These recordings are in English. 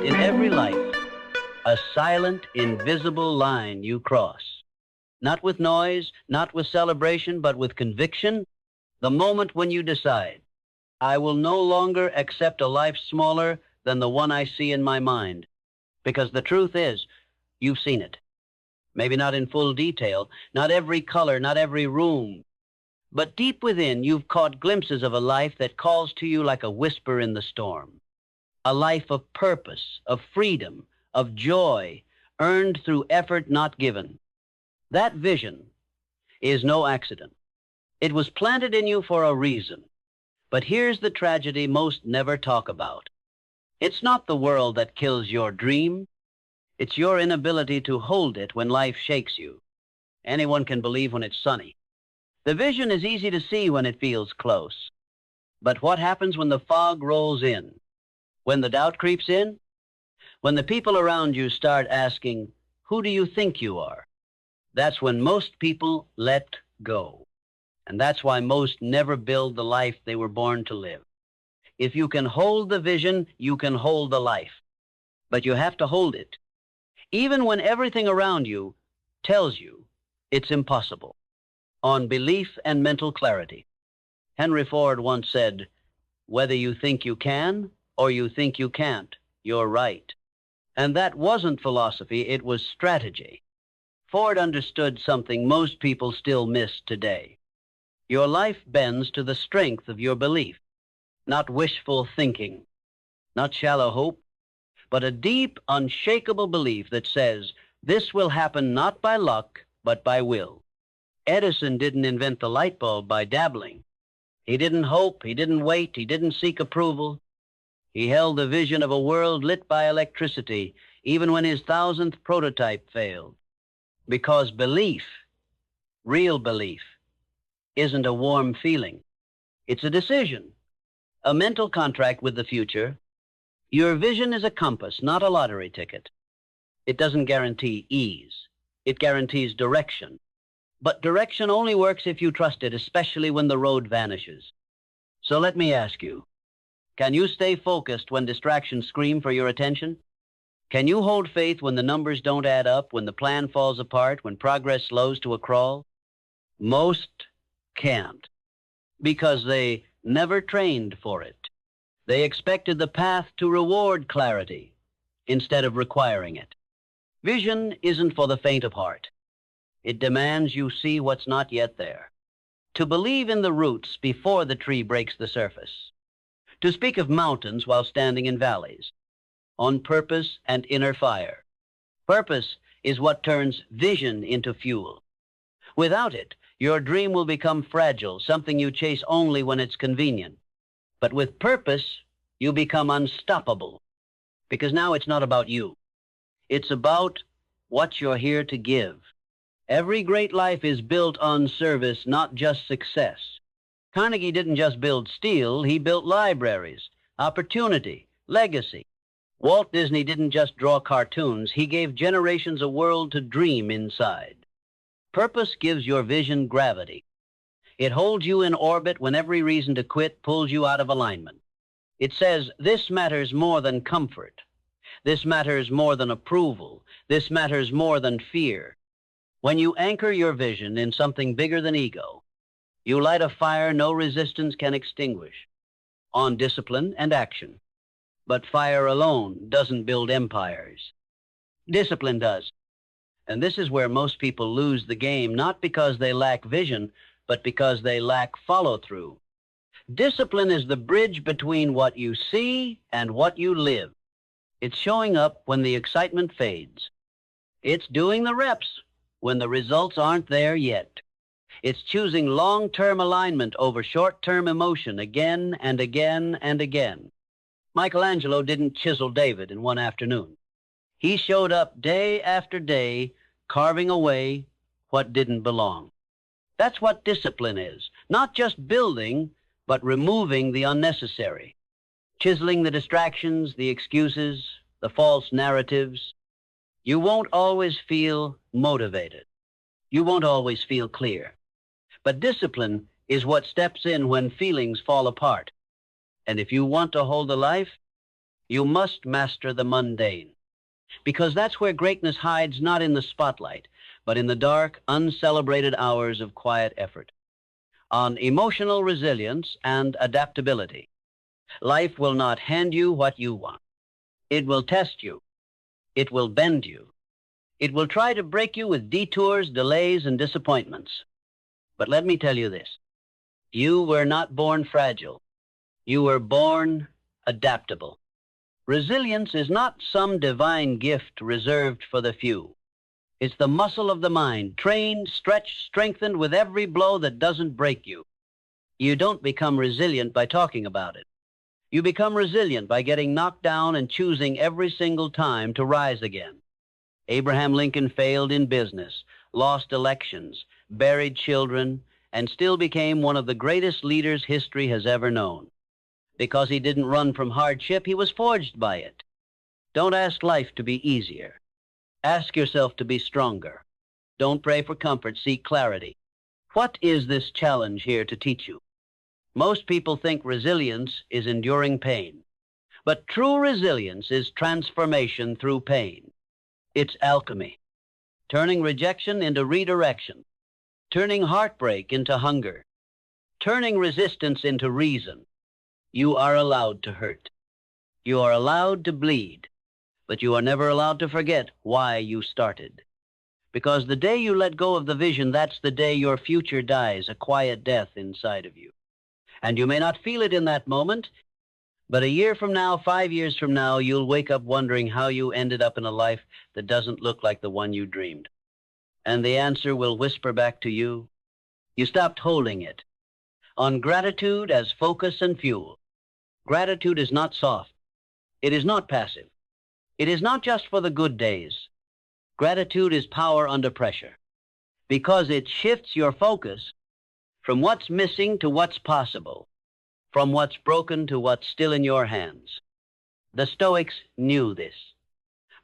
In every life, a silent, invisible line you cross. Not with noise, not with celebration, but with conviction. The moment when you decide, I will no longer accept a life smaller than the one I see in my mind. Because the truth is, you've seen it. Maybe not in full detail, not every color, not every room. But deep within, you've caught glimpses of a life that calls to you like a whisper in the storm. A life of purpose, of freedom, of joy, earned through effort not given. That vision is no accident. It was planted in you for a reason. But here's the tragedy most never talk about. It's not the world that kills your dream. It's your inability to hold it when life shakes you. Anyone can believe when it's sunny. The vision is easy to see when it feels close. But what happens when the fog rolls in? When the doubt creeps in? When the people around you start asking, who do you think you are? That's when most people let go. And that's why most never build the life they were born to live. If you can hold the vision, you can hold the life. But you have to hold it, even when everything around you tells you it's impossible. On belief and mental clarity. Henry Ford once said, whether you think you can or you think you can't, you're right. And that wasn't philosophy, it was strategy. Ford understood something most people still miss today. Your life bends to the strength of your belief, not wishful thinking, not shallow hope, but a deep, unshakable belief that says, this will happen not by luck, but by will. Edison didn't invent the light bulb by dabbling. He didn't hope, he didn't wait, he didn't seek approval. He held the vision of a world lit by electricity, even when his 1000th prototype failed. Because belief, real belief, isn't a warm feeling. It's a decision, a mental contract with the future. Your vision is a compass, not a lottery ticket. It doesn't guarantee ease. It guarantees direction. But direction only works if you trust it, especially when the road vanishes. So let me ask you, can you stay focused when distractions scream for your attention? Can you hold faith when the numbers don't add up, when the plan falls apart, when progress slows to a crawl? Most can't, because they never trained for it. They expected the path to reward clarity instead of requiring it. Vision isn't for the faint of heart. It demands you see what's not yet there. To believe in the roots before the tree breaks the surface. To speak of mountains while standing in valleys. On purpose and inner fire. Purpose is what turns vision into fuel. Without it, your dream will become fragile, something you chase only when it's convenient. But with purpose, you become unstoppable. Because now it's not about you. It's about what you're here to give. Every great life is built on service, not just success. Carnegie didn't just build steel, he built libraries, opportunity, legacy. Walt Disney didn't just draw cartoons, he gave generations a world to dream inside. Purpose gives your vision gravity. It holds you in orbit when every reason to quit pulls you out of alignment. It says, this matters more than comfort. This matters more than approval. This matters more than fear. When you anchor your vision in something bigger than ego, you light a fire no resistance can extinguish, on discipline and action. But fire alone doesn't build empires. Discipline does. And this is where most people lose the game, not because they lack vision, but because they lack follow-through. Discipline is the bridge between what you see and what you live. It's showing up when the excitement fades. It's doing the reps when the results aren't there yet. It's choosing long-term alignment over short-term emotion again and again and again. Michelangelo didn't chisel David in one afternoon. He showed up day after day, carving away what didn't belong. That's what discipline is. Not just building, but removing the unnecessary. Chiseling the distractions, the excuses, the false narratives. You won't always feel motivated. You won't always feel clear. But discipline is what steps in when feelings fall apart. And if you want to hold a life, You must master the mundane, because that's where greatness hides, not in the spotlight, but in the dark, uncelebrated hours of quiet effort. On emotional resilience and adaptability, life will not hand you what you want. It will test you. It will bend you. It will try to break you with detours, delays, and disappointments. But let me tell you this. You were not born fragile. You were born adaptable. Resilience is not some divine gift reserved for the few. It's the muscle of the mind, trained, stretched, strengthened with every blow that doesn't break you. You don't become resilient by talking about it. You become resilient by getting knocked down and choosing every single time to rise again. Abraham Lincoln failed in business, lost elections, buried children, and still became one of the greatest leaders history has ever known. Because he didn't run from hardship, he was forged by it. Don't ask life to be easier. Ask yourself to be stronger. Don't pray for comfort, seek clarity. What is this challenge here to teach you? Most people think resilience is enduring pain. But true resilience is transformation through pain. It's alchemy, turning rejection into redirection, turning heartbreak into hunger, turning resistance into reason. You are allowed to hurt. You are allowed to bleed, but you are never allowed to forget why you started. Because the day you let go of the vision, that's the day your future dies, a quiet death inside of you. And you may not feel it in that moment, but a year from now, 5 years from now, you'll wake up wondering how you ended up in a life that doesn't look like the one you dreamed. And the answer will whisper back to you, you stopped holding it. On gratitude as focus and fuel. Gratitude is not soft. It is not passive. It is not just for the good days. Gratitude is power under pressure, because it shifts your focus from what's missing to what's possible, from what's broken to what's still in your hands. The Stoics knew this.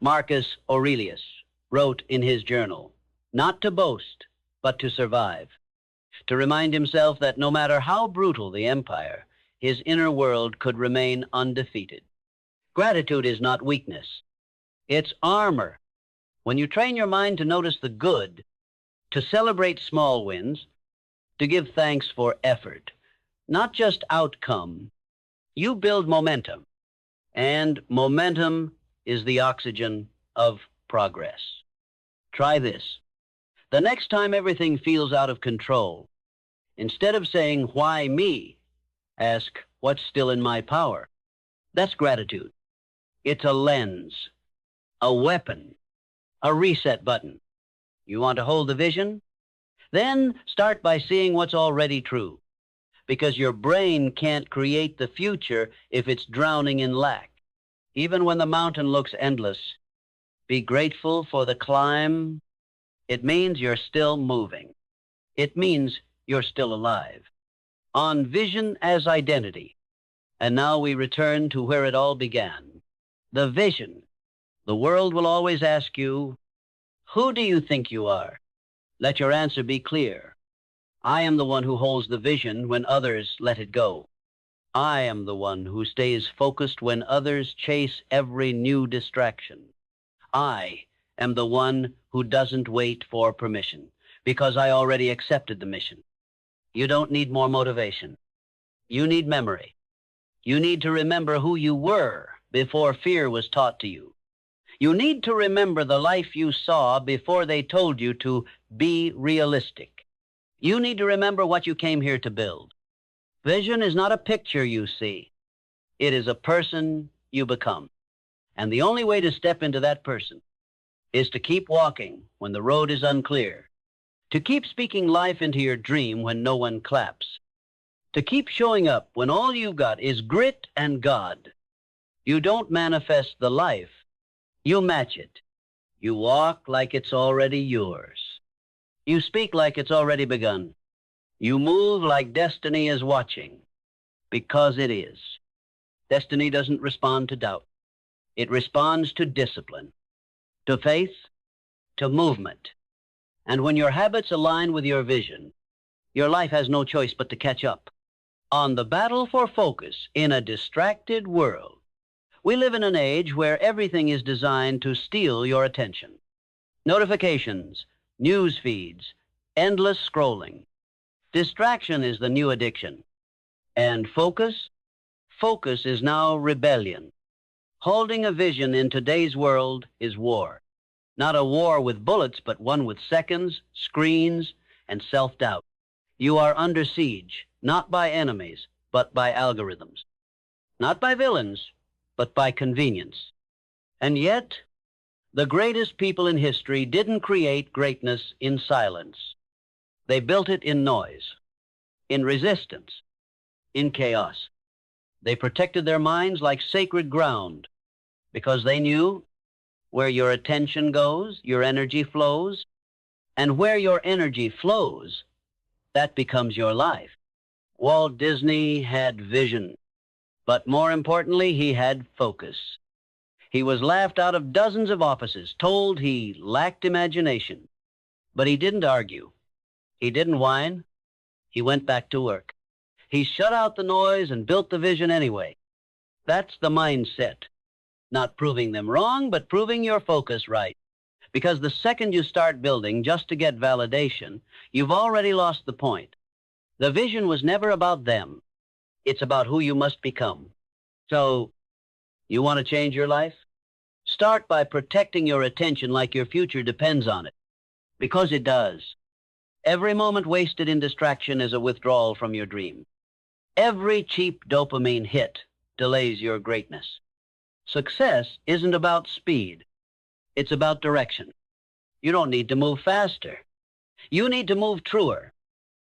Marcus Aurelius wrote in his journal, not to boast, but to survive, to remind himself that no matter how brutal the empire, his inner world could remain undefeated. Gratitude is not weakness. It's armor. When you train your mind to notice the good, to celebrate small wins, to give thanks for effort, not just outcome, you build momentum. And momentum is the oxygen of progress. Try this. The next time everything feels out of control, instead of saying, why me? Ask, what's still in my power? That's gratitude. It's a lens, a weapon, a reset button. You want to hold the vision? Then start by seeing what's already true, because your brain can't create the future if it's drowning in lack. Even when the mountain looks endless, be grateful for the climb. It means you're still moving. It means you're still alive. On vision as identity. And now we return to where it all began. The vision. The world will always ask you, who do you think you are? Let your answer be clear. I am the one who holds the vision when others let it go. I am the one who stays focused when others chase every new distraction. I am the one who doesn't wait for permission, because I already accepted the mission. You don't need more motivation. You need memory. You need to remember who you were before fear was taught to you. You need to remember the life you saw before they told you to be realistic. You need to remember what you came here to build. Vision is not a picture you see. It is a person you become. And the only way to step into that person is to keep walking when the road is unclear, to keep speaking life into your dream when no one claps, to keep showing up when all you've got is grit and God. You don't manifest the life. You match it. You walk like it's already yours. You speak like it's already begun. You move like destiny is watching, because it is. Destiny doesn't respond to doubt. It responds to discipline, to faith, to movement. And when your habits align with your vision, your life has no choice but to catch up. On the battle for focus in a distracted world, We live in an age where everything is designed to steal your attention. Notifications, news feeds, endless scrolling. Distraction is the new addiction. And focus? Focus is now rebellion. Holding a vision in today's world is war. Not a war with bullets, but one with seconds, screens, and self-doubt. You are under siege, not by enemies, but by algorithms. Not by villains, but by convenience. And yet, the greatest people in history didn't create greatness in silence. They built it in noise, in resistance, in chaos. They protected their minds like sacred ground because they knew where your attention goes, your energy flows, and where your energy flows, that becomes your life. Walt Disney had vision, but more importantly, he had focus. He was laughed out of dozens of offices, told he lacked imagination. But he didn't argue. He didn't whine. He went back to work. He shut out the noise and built the vision anyway. That's the mindset. Not proving them wrong, but proving your focus right. Because the second you start building just to get validation, you've already lost the point. The vision was never about them. It's about who you must become. So, you want to change your life? Start by protecting your attention like your future depends on it. Because it does. Every moment wasted in distraction is a withdrawal from your dream. Every cheap dopamine hit delays your greatness. Success isn't about speed. It's about direction. You don't need to move faster. You need to move truer.